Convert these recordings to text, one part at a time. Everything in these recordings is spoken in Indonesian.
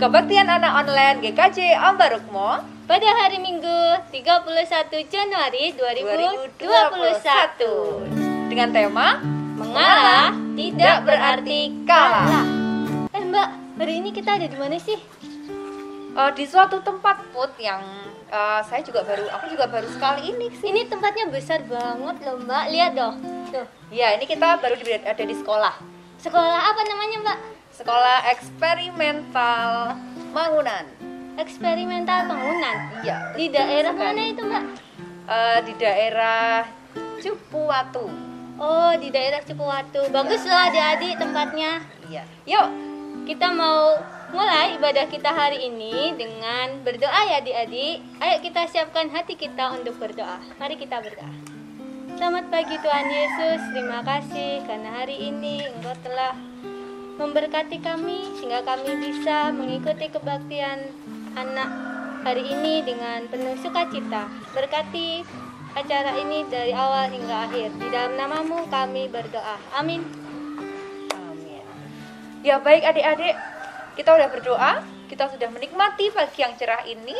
Kebaktian Anak Online GKJ Ambarukmo pada hari Minggu 31 Januari 2021 dengan tema Mengalah tidak berarti kalah. Mbak, hari ini kita ada di mana sih? Di suatu tempat Put yang aku juga baru sekali ini sih. Ini tempatnya besar banget loh Mbak, lihat dong. Tuh. Ya, ini kita baru ada di sekolah. Sekolah apa namanya Mbak? Sekolah Eksperimental Mangunan. Eksperimental Mangunan? Iya. Di daerah mana itu Mbak? Di daerah Cipuwatu. Oh, di daerah Cipuwatu. Baguslah adik-adik tempatnya. Iya. Yuk, kita mau mulai ibadah kita hari ini dengan berdoa ya adik-adik. Ayo kita siapkan hati kita untuk berdoa. Mari kita berdoa. Selamat pagi Tuhan Yesus, terima kasih karena hari ini Engkau telah memberkati kami sehingga kami bisa mengikuti kebaktian anak hari ini dengan penuh sukacita. Berkati acara ini dari awal hingga akhir. Di dalam namamu kami berdoa. Amin. Amin. Ya baik adik-adik, kita sudah berdoa, kita sudah menikmati pagi yang cerah ini.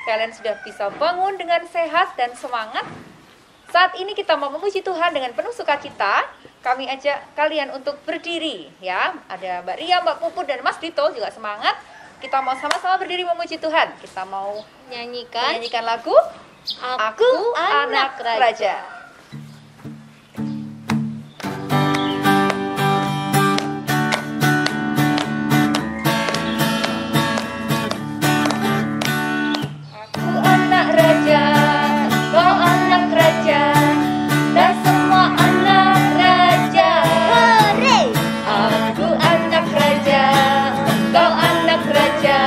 Kalian sudah bisa bangun dengan sehat dan semangat. Saat ini kita mau memuji Tuhan dengan penuh sukacita. Kami ajak kalian untuk berdiri ya. Ada Mbak Ria, Mbak Puput dan Mas Dito juga semangat. Kita mau sama-sama berdiri memuji Tuhan. Kita mau menyanyikan lagu Aku Anak Raja. Aku anak raja, kau anak raja, dan semua anak raja. Hore! Aku anak raja, kau anak raja,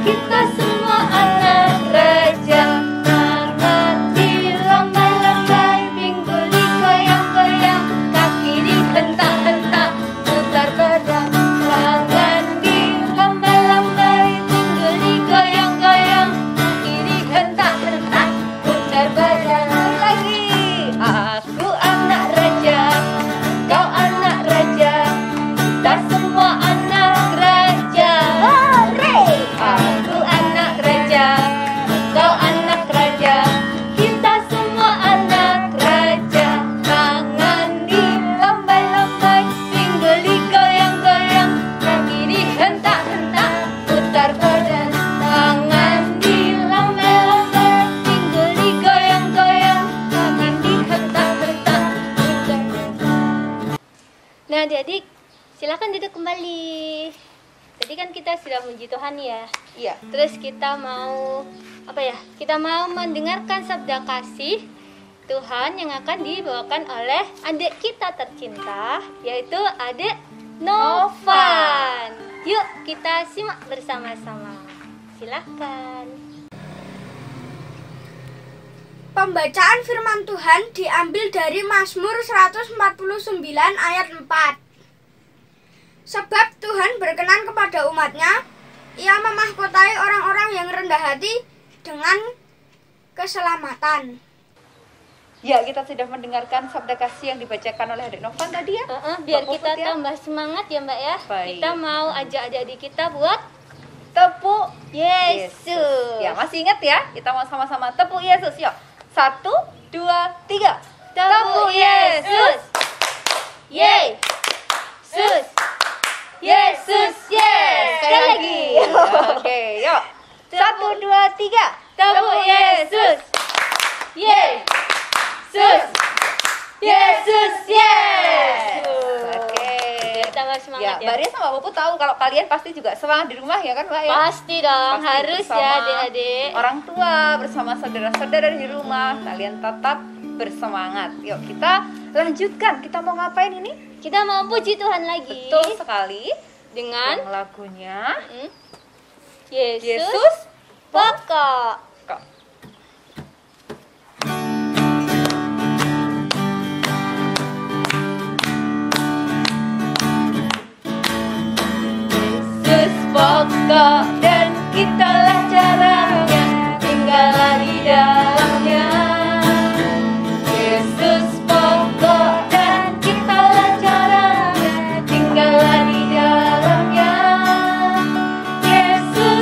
kita semua anak raja. Tangan dilambai-lambai, pingguli goyang-goyang, kaki dihentak-hentak, putar badan. Tangan dilambai-lambai, pingguli goyang-goyang, kaki dihentak-hentak, putar badan. Lagi. Aku anak raja, kau anak raja, kita semua anak raja. Hore! Aku anak raja, kau anak raja, kita semua anak raja. Tangan dilambai-lambai, pinggul digoyang-goyang, kaki dihentak-hentak, putar badan. Tangan dilambai-lambai, pinggul digoyang-goyang, kaki dihentak-hentak, putar badan. Nah adik-adik, silakan duduk kembali. Tadi kan kita sudah memuji Tuhan ya. Iya. Terus kita mau Kita mau mendengarkan sabda kasih Tuhan yang akan dibawakan oleh adik kita tercinta, yaitu adik Novan. Yuk kita simak bersama-sama. Silakan. Pembacaan firman Tuhan diambil dari Mazmur 149 ayat 4. Sebab Tuhan berkenan kepada umat-Nya, Ia memahkotai orang-orang yang rendah hati dengan keselamatan. Ya, kita sudah mendengarkan sabda kasih yang dibacakan oleh adik Novan tadi ya. Biar Mbak kita Puput ya. tambah semangat ya Mbak ya. Baik. Kita mau ajak adik-adik kita buat Tepuk Yesus. Ya, masih ingat ya? Kita mau sama-sama tepuk Yesus. Yuk. 1, 2, 3. Tepuk Yesus. Yesus. Yesus. Yes. Sekali lagi. Oke, yuk. 1, 2, 3. Tepuk Yesus. Yesus. Yesus. Yes. Oke. Biar tambah semangat Ya, ya. Mbak Ria sama Mbak Puput tahu kalau kalian pasti juga semangat di rumah ya kan Mbak ya? Pasti dong, Pasti harus bersama ya adik-adik. orang tua, bersama saudara-saudara di rumah, kalian tetap bersemangat. Yuk kita lanjutkan. Kita mau ngapain ini? Kita mau puji Tuhan lagi Betul sekali. dengan Yang lagunya Yesus, Yesus pokok. Kok. Yesus pokok dan kitalah caranya, tinggallah di dalamnya. Yesus pokok dan kitalah caranya, tinggallah di dalamnya. Yesus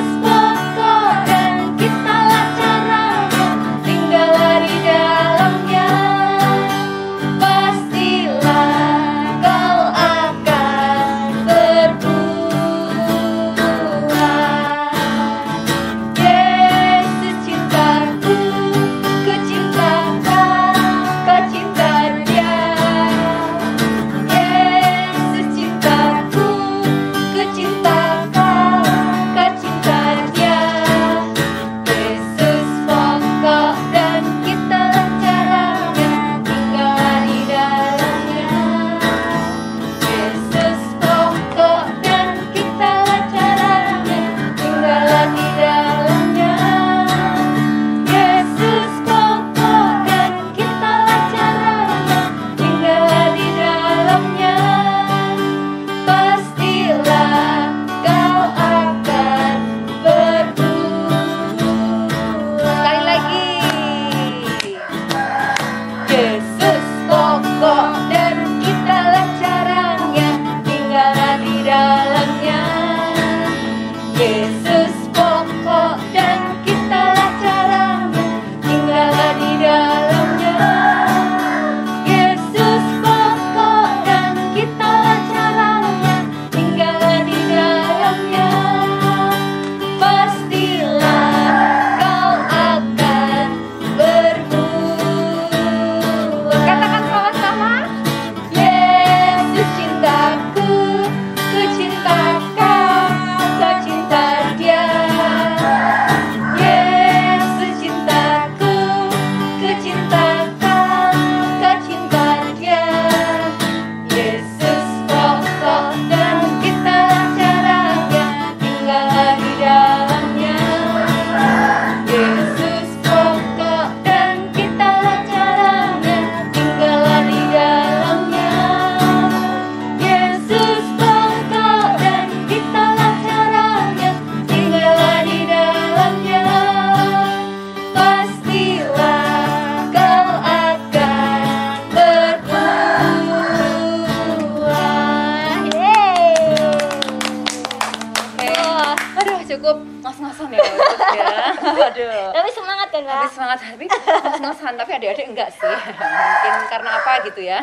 tapi ngos-ngosan, tapi adik-adik enggak sih. Mungkin karena apa gitu ya.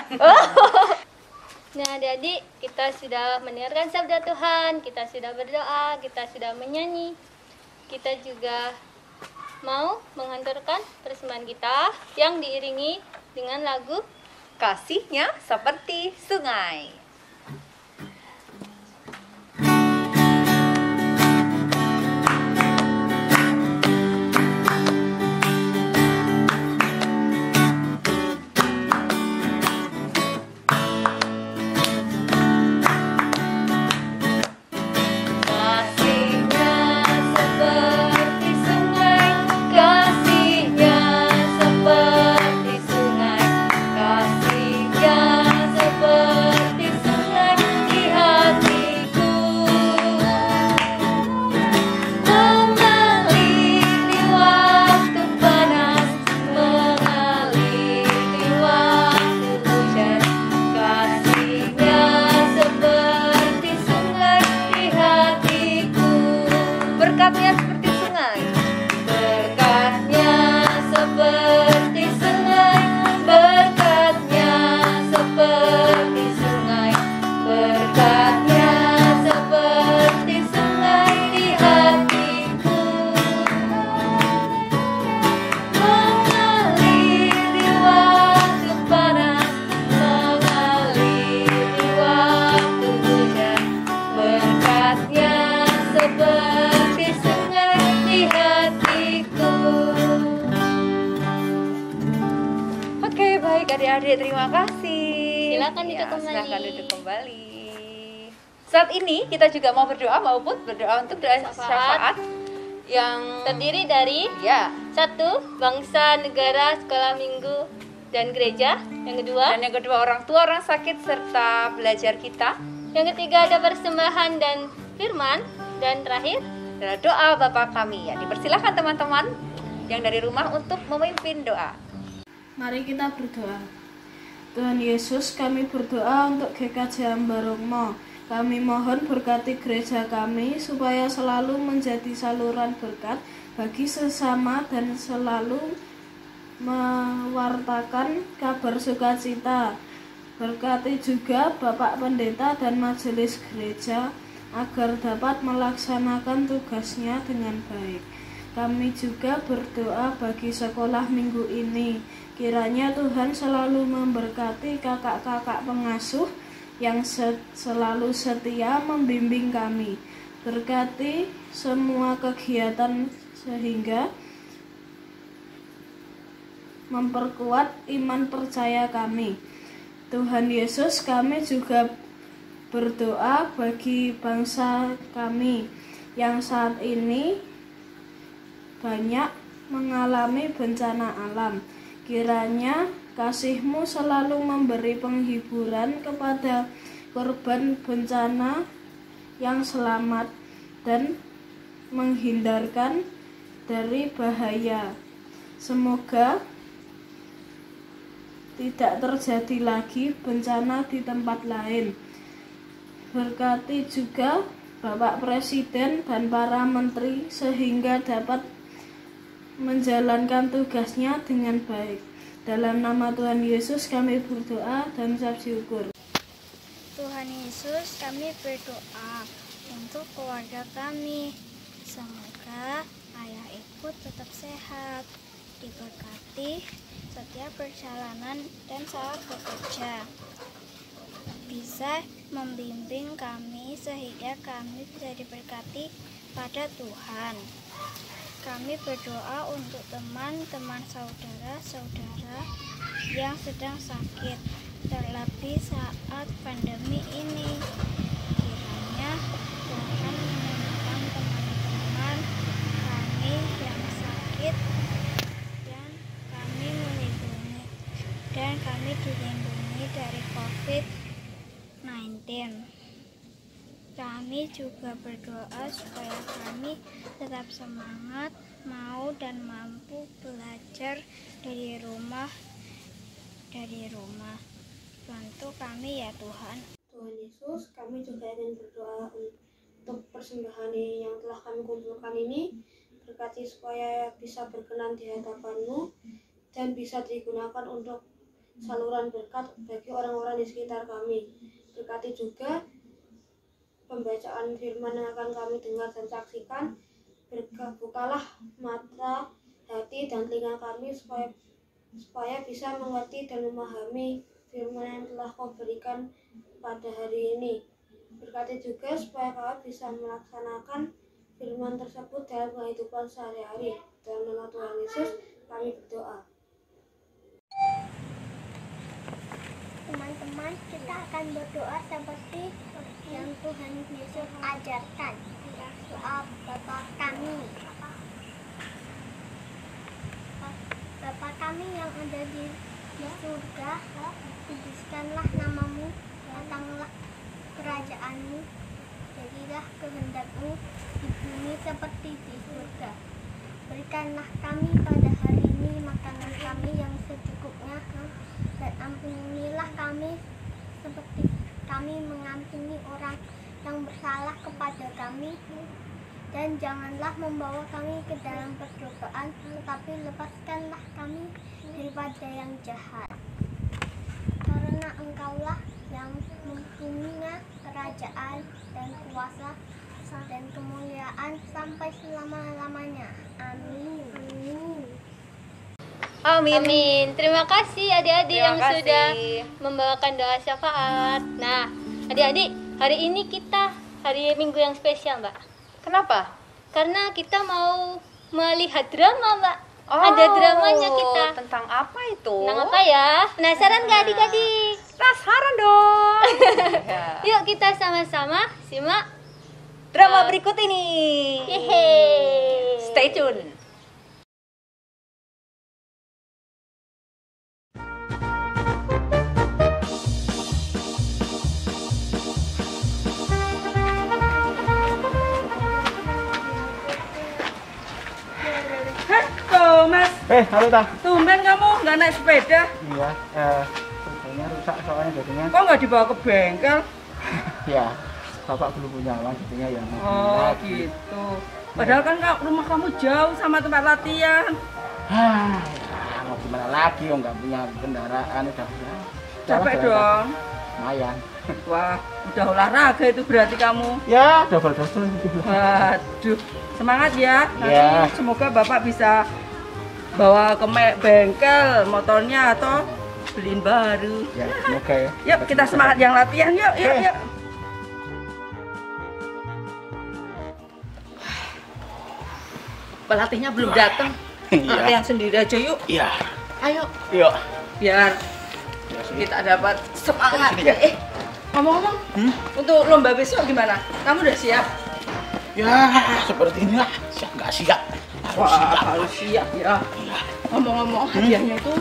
Nah, adik-adik, kita sudah mendengarkan sabda Tuhan, kita sudah berdoa, kita sudah menyanyi. Kita juga mau menghantarkan persembahan kita yang diiringi dengan lagu Kasihnya seperti sungai. Berkatnya seperti sungai. Berkatnya seperti sungai. Berkatnya seperti sungai. Berkatnya seperti sungai di hatiku. Mengalir di waktu panas, mengalir di waktu hujan. Berkatnya seperti sungai di hatiku. Oke, baik adik-adik, terima kasih. Silakan duduk kembali. Silakan duduk kembali. Saat ini kita juga mau berdoa, maupun berdoa untuk doa syafaat yang terdiri dari ya. 1. Bangsa, negara, sekolah minggu, dan gereja. Yang kedua, Dan yang kedua orang tua, orang sakit, serta belajar kita. yang ketiga ada persembahan dan firman. Dan terakhir, Adalah doa Bapa kami ya. Dipersilahkan teman-teman yang dari rumah untuk memimpin doa. Mari kita berdoa. Tuhan Yesus, kami berdoa untuk GKJ Ambarukmo. Kami mohon berkati gereja kami supaya selalu menjadi saluran berkat bagi sesama dan selalu mewartakan kabar sukacita. Berkati juga Bapak Pendeta dan Majelis Gereja agar dapat melaksanakan tugasnya dengan baik. Kami juga berdoa bagi sekolah minggu ini. Kiranya Tuhan selalu memberkati kakak-kakak pengasuh yang selalu setia membimbing kami. Berkati semua kegiatan sehingga memperkuat iman percaya kami. Tuhan Yesus, kami juga berdoa bagi bangsa kami yang saat ini banyak mengalami bencana alam. Kiranya kasih-Mu selalu memberi penghiburan kepada korban bencana yang selamat dan menghindarkan dari bahaya. Semoga tidak terjadi lagi bencana di tempat lain. Berkati juga Bapak Presiden dan para menteri sehingga dapat menjalankan tugasnya dengan baik. Dalam nama Tuhan Yesus kami berdoa dan ucap syukur. Tuhan Yesus, kami berdoa untuk keluarga kami. Semoga ayah ibu tetap sehat, diberkati setiap perjalanan dan saat bekerja. Bisa membimbing kami sehingga kami bisa diberkati pada Tuhan. Kami berdoa untuk teman-teman saudara-saudara yang sedang sakit, terlebih saat pandemi ini. Kiranya Tuhan menemukan teman-teman kami yang sakit dan kami dilindungi dari COVID-19. Kami juga berdoa supaya kami tetap semangat, mau dan mampu belajar dari rumah. Bantu kami ya Tuhan. Tuhan Yesus, kami juga ingin berdoa untuk persembahan yang telah kami kumpulkan ini. berkati supaya bisa berkenan di hadapan-Mu dan bisa digunakan untuk saluran berkat bagi orang-orang di sekitar kami. Berkati juga pembacaan firman yang akan kami dengar dan saksikan. Bukalah mata, hati, dan telinga kami supaya bisa mengerti dan memahami firman yang telah Kau berikan pada hari ini. Berkati juga supaya kami bisa melaksanakan firman tersebut dalam kehidupan sehari-hari. Dalam nama Tuhan Yesus kami berdoa. Teman-teman, kita akan berdoa seperti yang Tuhan Yesus ajarkan. Doa Bapa kami. Bapa kami yang ada di surga, kuduskanlah namamu, datanglah kerajaan-Mu, jadilah kehendak-Mu di bumi seperti di surga. Berikanlah kami pada hari ini makanan kami yang secukupnya, dan ampunilah kami seperti kami mengampuni orang yang bersalah kepada kami, dan janganlah membawa kami ke dalam percobaan, tetapi lepaskanlah kami daripada yang jahat. Karena Engkaulah yang mempunyai kerajaan dan kuasa dan kemuliaan sampai selama-lamanya. Amin. Amin. Terima kasih adik-adik Terima yang kasih. sudah membawakan doa syafaat. Nah, adik-adik, hari ini kita hari Minggu yang spesial, Mbak. Kenapa? Karena kita mau melihat drama, Mbak. Ada dramanya kita. Tentang apa itu? Tentang apa ya? Penasaran nggak adik-adik? Penasaran dong. Ya. Yuk kita sama-sama simak Drama berikut ini. Yeay. Stay tune. Mas, Halo Ta. tumben kamu nggak naik sepeda? Iya, sepedanya rusak soalnya jadinya. Kok nggak dibawa ke bengkel? Ya, bapak belum punya uang jadinya ya. Oh gitu. Padahal kan rumah kamu jauh sama tempat latihan. Ya, mau gimana lagi, nggak punya kendaraan udah. Capek dong. Lumayan. Wah, udah olahraga itu berarti kamu. Ya, double-double gitu. Waduh, semangat ya. Nanti Ya. semoga bapak bisa bawa ke bengkel motornya atau beliin baru. Ya, semoga ya. Yuk kita semangat yang latihan yuk, yuk, yuk. Pelatihnya belum datang. Iya. Latihan sendiri aja yuk. Iya. Ayo, Yuk. biar Ya, sini. kita dapat semangat. Sini, ya. Ngomong-ngomong, untuk lomba besok gimana? Kamu udah siap? Ya, seperti inilah. Siap nggak siap? Harus siap. Harus siap ya. Iya. Ngomong-ngomong, hadiahnya itu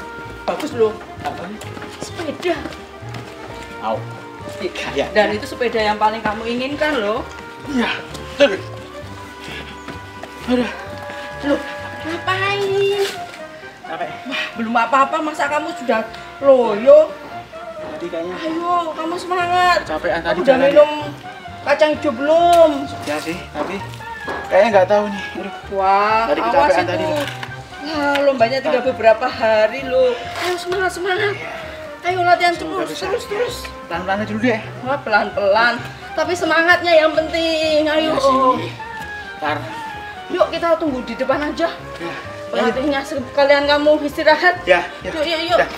bagus loh. Apa nih? Sepeda. Au. Ya. Dan itu sepeda yang paling kamu inginkan loh. Iya. Betul. Aduh. Loh, ngapain? Capek. Belum apa-apa, masa kamu sudah loyo? Tadi kayaknya Ayo, kamu semangat. capean tadi Udah jalan. minum kacang hijau belum? Ya sih, tapi kayaknya nggak tahu nih. Aduh. Wah, Tadi awas kecapean itu. tadi, Pak. Wah, lombanya tinggal beberapa hari loh. Ayo semangat, semangat. Ayo latihan Semoga terus, bisa. terus. Pelan-pelan aja dulu deh. Wah, pelan-pelan. Tapi semangatnya yang penting. Ayo. Ya sih. Ntar. Yuk kita tunggu di depan aja. Ya. Pelatihnya sekalian kamu istirahat. Ya. Ya. Yuk, yuk, yuk. Ya.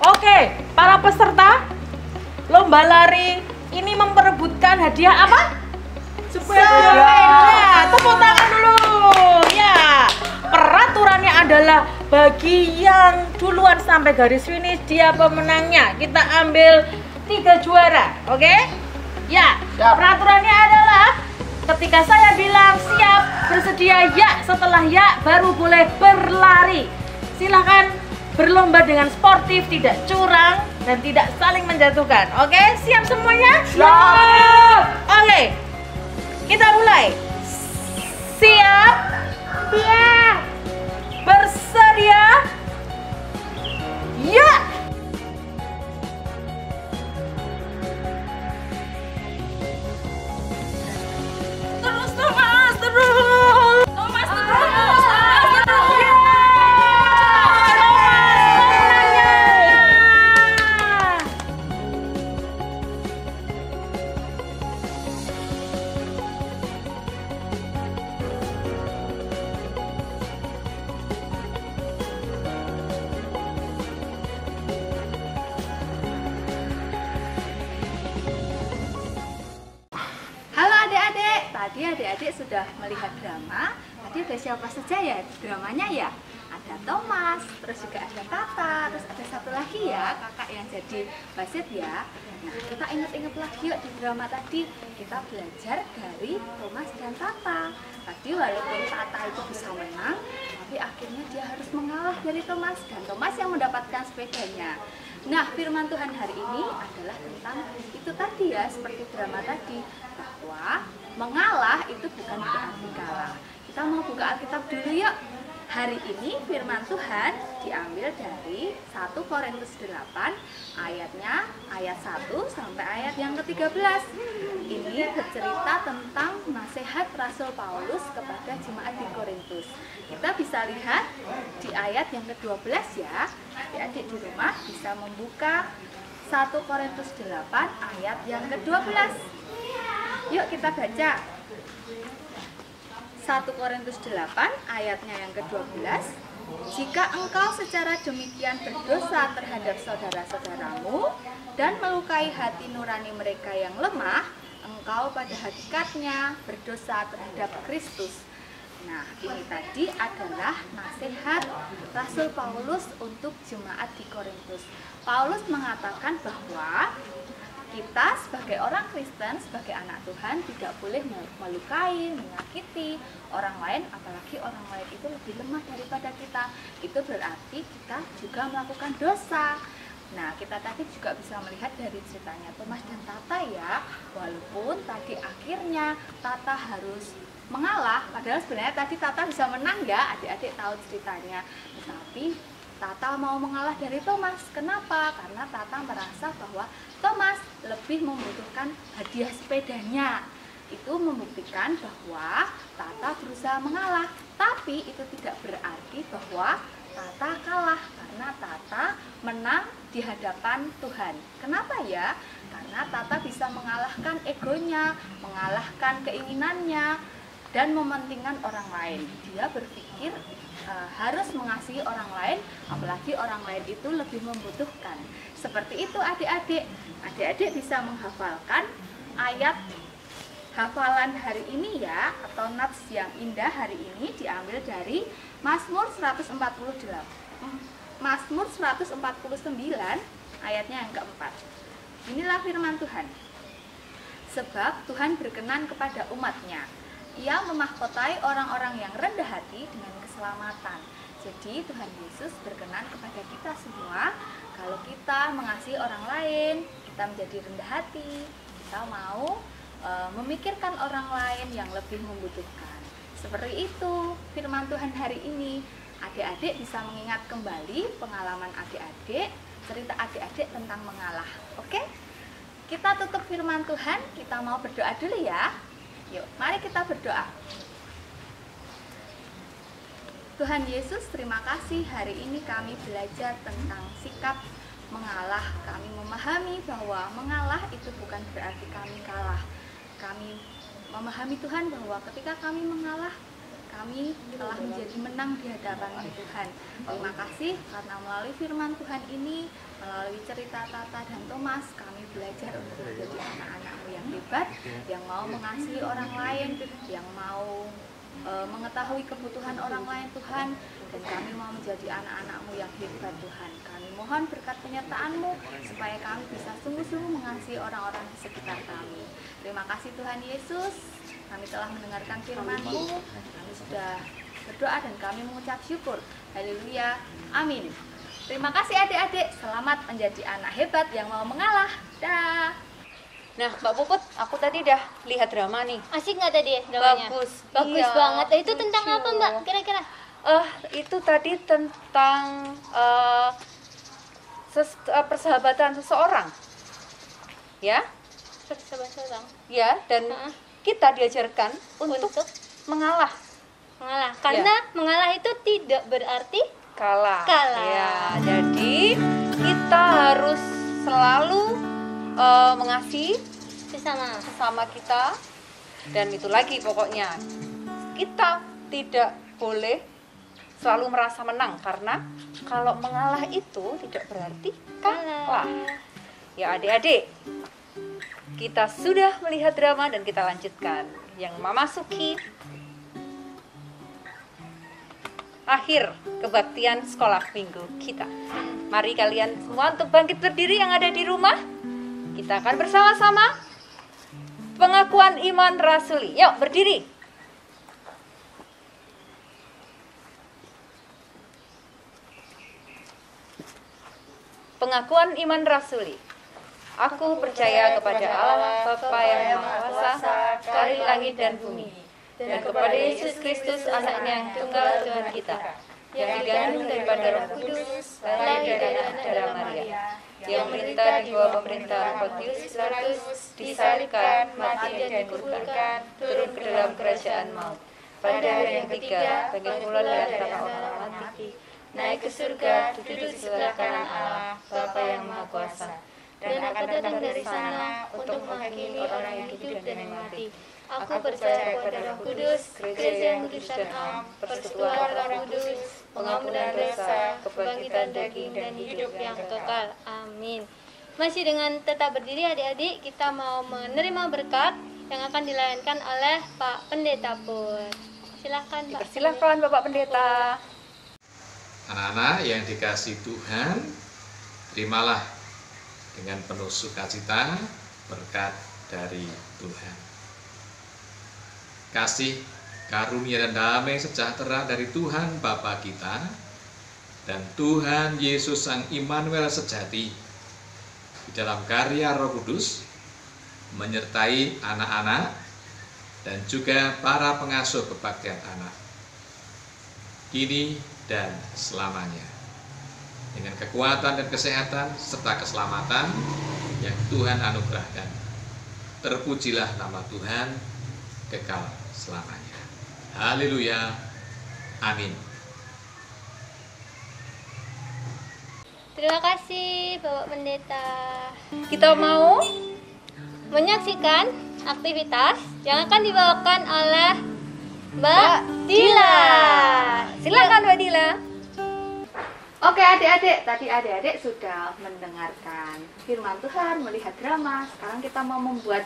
Oke, para peserta lomba lari ini memperebutkan hadiah apa? Sepeda. Tepuk tangan dulu. Ya. Peraturannya adalah bagi yang duluan sampai garis finish dia pemenangnya. Kita ambil 3 juara, oke? Ya. Siap. Peraturannya adalah ketika saya bilang siap, bersedia ya, setelah ya baru boleh berlari. Silakan berlomba dengan sportif, tidak curang dan tidak saling menjatuhkan. Oke, siap semuanya? Siap. Oke. Kita mulai. Siap? Siap. Bersedia? Ya. Terus Thomas, terus. Thomas terus. Halo adik-adik, tadi adik-adik sudah melihat drama. Tadi ada siapa saja ya dramanya ya? Ada Thomas, terus juga ada Tata, terus ada satu lagi ya kakak yang jadi wasit ya. Nah kita ingat-ingat lagi yuk di drama tadi. Kita belajar dari Thomas dan Tata. Tadi walaupun Tata itu bisa menang, tapi akhirnya dia harus mengalah dari Thomas. Dan Thomas yang mendapatkan sepedanya. Nah firman Tuhan hari ini adalah tentang itu tadi ya, seperti drama tadi, bahwa mengalah itu bukan berarti kalah. Kita mau buka Alkitab dulu yuk. Hari ini firman Tuhan diambil dari 1 Korintus 8 ayatnya ayat 1 sampai ayat yang ke-13. Ini bercerita tentang nasihat Rasul Paulus kepada jemaat di Korintus. Kita bisa lihat di ayat yang ke-12 ya. Adik-adik di rumah bisa membuka 1 Korintus 8 ayat yang ke-12. Yuk kita baca 1 Korintus 8 ayatnya yang ke-12. Jika engkau secara demikian berdosa terhadap saudara-saudaramu dan melukai hati nurani mereka yang lemah, engkau pada hakikatnya berdosa terhadap Kristus. Nah, ini tadi adalah nasihat Rasul Paulus untuk jemaat di Korintus. Paulus mengatakan bahwa kita sebagai orang Kristen, sebagai anak Tuhan tidak boleh melukai, menyakiti orang lain, apalagi orang lain itu lebih lemah daripada kita. Itu berarti kita juga melakukan dosa. Nah, kita tadi juga bisa melihat dari ceritanya Thomas dan Tata ya. Walaupun tadi akhirnya Tata harus mengalah, padahal sebenarnya tadi Tata bisa menang ya, adik-adik tahu ceritanya. Tetapi Tata mau mengalah dari Thomas. Kenapa? Karena Tata merasa bahwa Thomas lebih membutuhkan hadiah sepedanya. Itu membuktikan bahwa Tata berusaha mengalah. Tapi itu tidak berarti bahwa Tata kalah, karena Tata menang di hadapan Tuhan. Kenapa ya? Karena Tata bisa mengalahkan egonya, mengalahkan keinginannya, dan mementingkan orang lain. Dia berpikir harus mengasihi orang lain, apalagi orang lain itu lebih membutuhkan. Seperti itu adik-adik. Adik-adik bisa menghafalkan ayat hafalan hari ini ya, atau nats yang indah hari ini diambil dari Mazmur 149 ayatnya yang keempat. Inilah firman Tuhan. Sebab Tuhan berkenan kepada umatnya. Ia memahkotai orang-orang yang rendah hati dengan keselamatan. Jadi Tuhan Yesus berkenan kepada kita semua. Kalau kita mengasihi orang lain, kita menjadi rendah hati, kita mau memikirkan orang lain yang lebih membutuhkan. Seperti itu firman Tuhan hari ini. Adik-adik bisa mengingat kembali pengalaman adik-adik, cerita adik-adik tentang mengalah. Oke? Kita tutup firman Tuhan, kita mau berdoa dulu ya. Yuk, mari kita berdoa. Tuhan Yesus, terima kasih hari ini kami belajar tentang sikap mengalah. Kami memahami bahwa mengalah itu bukan berarti kami kalah. Kami memahami Tuhan bahwa ketika kami mengalah, kami telah menjadi menang di hadapan Tuhan. Terima kasih karena melalui firman Tuhan ini, melalui cerita Tata dan Thomas, kami belajar untuk menjadi anak-anak-Mu yang hebat, yang mau mengasihi orang lain, yang mau mengetahui kebutuhan orang lain Tuhan, dan kami mau menjadi anak-anak-Mu yang hebat Tuhan. Kami mohon berkat penyertaan-Mu supaya kami bisa sungguh-sungguh mengasihi orang-orang di sekitar kami. Terima kasih Tuhan Yesus, kami telah mendengarkan firman-Mu, kami sudah berdoa dan kami mengucap syukur. Haleluya, amin. Terima kasih adik-adik, selamat menjadi anak hebat yang mau mengalah. Dah. Nah, Mbak Puput, aku tadi udah lihat drama nih. Asik nggak tadi dramanya? Bagus. Bagus Iya, banget. Itu tentang lucu. apa Mbak kira-kira? itu tadi tentang persahabatan seseorang, ya? Seseorang. Ya, dan kita diajarkan untuk mengalah. Karena mengalah itu tidak berarti kalah. Ya, Kalah. jadi kita harus selalu mengasihi sesama kita, dan itu lagi pokoknya kita tidak boleh selalu merasa menang, karena kalau mengalah itu tidak berarti kalah. Ya adik-adik, kita sudah melihat drama dan kita lanjutkan yang memasuki akhir kebaktian sekolah minggu kita. Mari kalian semua untuk bangkit berdiri yang ada di rumah. Kita akan bersama-sama pengakuan iman rasuli. Yuk berdiri. Pengakuan iman rasuli. Aku percaya kepada Allah Bapa yang Maha Kuasa, dari langit dan bumi, dan kepada Yesus Kristus Anaknya yang tunggal Tuhan kita, yang digandung daripada Roh Kudus, lahir dari anak darah Maria, yang perintah di bawah pemerintahan Pontius Pilatus, disalibkan, mati dan dikuburkan, turun ke dalam kerajaan maut. Pada hari yang ketiga, bangkit pula dari antara orang mati, naik ke surga, duduk di sebelah kanan Allah, Bapa yang Maha Kuasa, dan akan datang dari sana untuk menghakimi orang yang hidup dan yang mati. Aku percaya kepada Roh Kudus, Gereja yang kudus dan am, persekutuan Roh Kudus, pengampunan dosa, kebangkitan daging dan hidup yang kekal. Amin. Masih dengan tetap berdiri adik-adik, kita mau menerima berkat yang akan dilayankan oleh Pak Pendeta Pur. Silakan Pak. Silakan Bapak Pendeta. Anak-anak yang dikasihi Tuhan, terimalah dengan penuh sukacita berkat dari Tuhan. Kasih, karunia dan damai sejahtera dari Tuhan Bapa kita dan Tuhan Yesus Sang Immanuel sejati di dalam karya Roh Kudus menyertai anak-anak dan juga para pengasuh kebaktian anak kini dan selamanya, dengan kekuatan dan kesehatan serta keselamatan yang Tuhan anugerahkan. Terpujilah nama Tuhan kekal selamanya. Haleluya. Amin. Terima kasih Bapak Pendeta. Kita mau menyaksikan aktivitas yang akan dibawakan oleh Mbak Dila. Silakan Mbak Dila. Oke adik-adik, tadi adik-adik sudah mendengarkan firman Tuhan, melihat drama. Sekarang kita mau membuat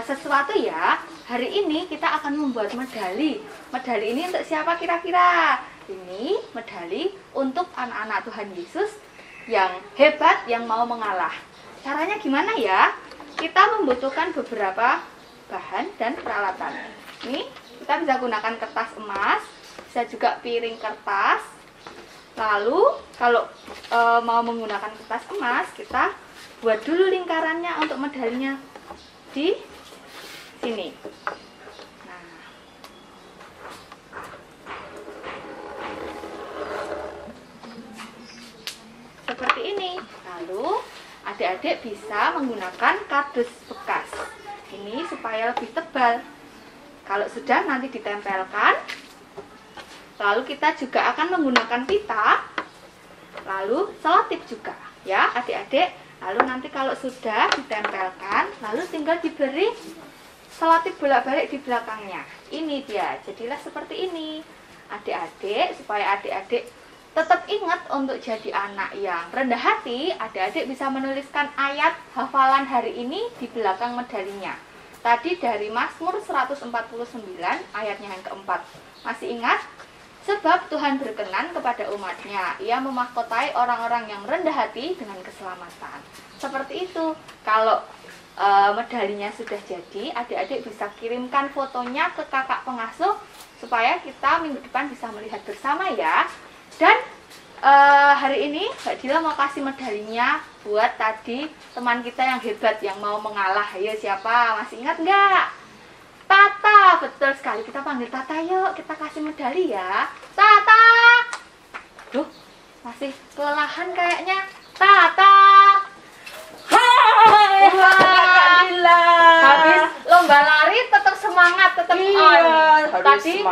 sesuatu ya. Hari ini kita akan membuat medali. Medali ini untuk siapa kira-kira? Ini medali untuk anak-anak Tuhan Yesus yang hebat, yang mau mengalah. Caranya gimana ya? Kita membutuhkan beberapa bahan dan peralatan. Ini kita bisa gunakan kertas emas, bisa juga piring kertas. Lalu kalau mau menggunakan kertas emas, kita buat dulu lingkarannya untuk medalinya di sini. Nah, seperti ini. Lalu adik-adik bisa menggunakan kardus bekas ini supaya lebih tebal. Kalau sudah, nanti ditempelkan. Lalu kita juga akan menggunakan pita, lalu selotip juga ya adik-adik. Lalu nanti kalau sudah ditempelkan, lalu tinggal diberi selotip bolak-balik di belakangnya. Ini dia, jadilah seperti ini adik-adik. Supaya adik-adik tetap ingat untuk jadi anak yang rendah hati, adik-adik bisa menuliskan ayat hafalan hari ini di belakang medalinya. Tadi dari Mazmur 149 ayatnya yang keempat. Masih ingat? Sebab Tuhan berkenan kepada umatnya, Ia memahkotai orang-orang yang rendah hati dengan keselamatan. Seperti itu. Kalau medalinya sudah jadi, adik-adik bisa kirimkan fotonya ke kakak pengasuh supaya kita minggu depan bisa melihat bersama ya. Dan hari ini Mbak Dila mau kasih medalinya buat tadi teman kita yang hebat, yang mau mengalah. Ayo siapa? Masih ingat nggak? Tata, betul sekali. Kita panggil Tata yuk, kita kasih medali ya. Tata. Duh, masih kelelahan kayaknya. Tata. Hai. Habis lomba lari tetap semangat, tetap tadi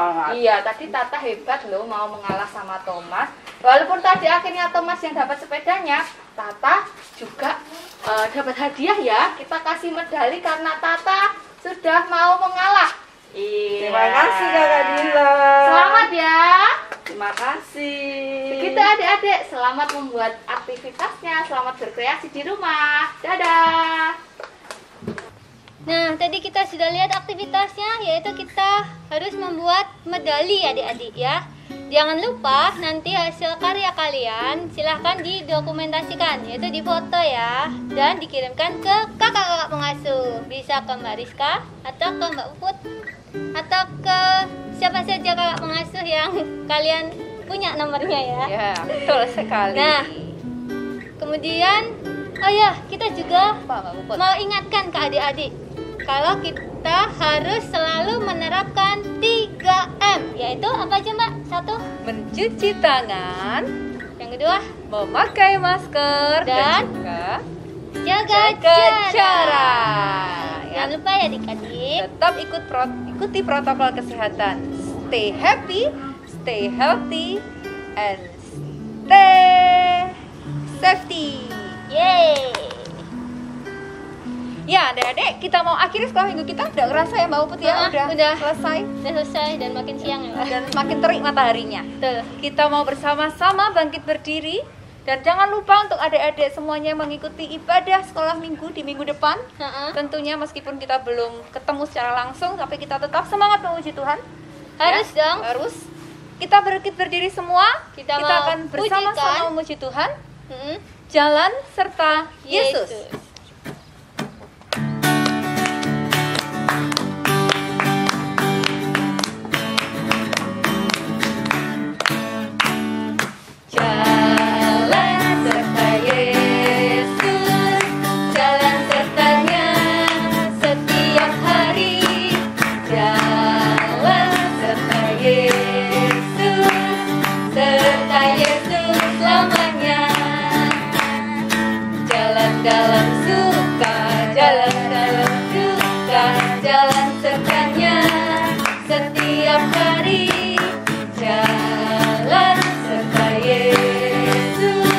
Tata hebat loh, mau mengalah sama Thomas. Walaupun tadi akhirnya Thomas yang dapat sepedanya, Tata juga dapat hadiah ya. Kita kasih medali karena Tata sudah mau mengalah. Iya. Terima kasih Kakak Dila. Selamat ya. Terima kasih. Begitu adik-adik, selamat membuat aktivitasnya, selamat berkreasi di rumah. Dadah. Nah, tadi kita sudah lihat aktivitasnya, yaitu kita harus membuat medali adik-adik ya. Jangan lupa nanti hasil karya kalian silahkan didokumentasikan, yaitu difoto ya, dan dikirimkan ke kakak-kakak pengasuh. Bisa ke Mbak Rizka, atau ke Mbak Puput, atau ke siapa saja kakak pengasuh yang kalian punya nomornya ya. Ya, betul sekali. Nah, kemudian, oh ya, kita juga mau ingatkan ke adik-adik kalau kita harus selalu menerapkan 3M, yaitu apa aja Mbak? 1, mencuci tangan. Yang kedua, memakai masker. Dan juga jaga jarak. Jangan lupa ya adik-adik. Tetap ikuti protokol kesehatan. Stay happy, stay healthy, and stay safety. Yeay. Ya, adik-adik, kita mau akhiri sekolah minggu kita. Udah ngerasa ya Mbak Uput ya? Udah selesai dan makin siang ya. Dan makin terik mataharinya. Betul. Kita mau bersama-sama bangkit berdiri. Dan jangan lupa untuk adik-adik semuanya mengikuti ibadah sekolah minggu di minggu depan. Tentunya meskipun kita belum ketemu secara langsung, tapi kita tetap semangat memuji Tuhan. Harus ya? dong. Harus. Kita bangkit berdiri semua. Kita akan bersama-sama memuji Tuhan. Jalan serta Yesus. Dalam suka, jalan dalam duka, jalan sertanya setiap hari. Jalan serta Yesus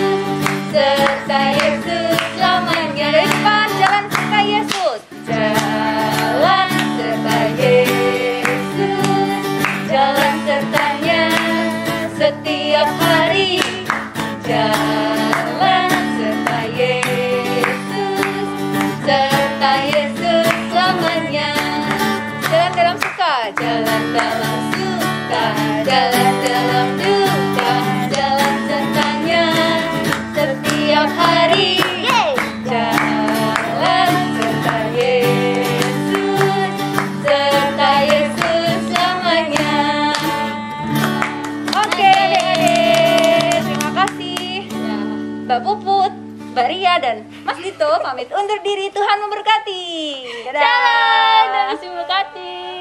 selamanya. Dari depan, jalan serta Yesus. Jalan serta Yesus, jalan sertanya setiap hari. Jalan serta Yesus, serta Yesus selamanya. Jalan dalam suka, jalan dalam suka, jalan dalam duka, jalan sertanya setiap hari. Jalan serta Yesus, serta Yesus selamanya. Oke adik-adik, terima kasih Mbak Puput, Mbak Ria, dan Mas Dito pamit undur diri. Tuhan memberkati. Dadah. Jalan, Tuhan memberkati.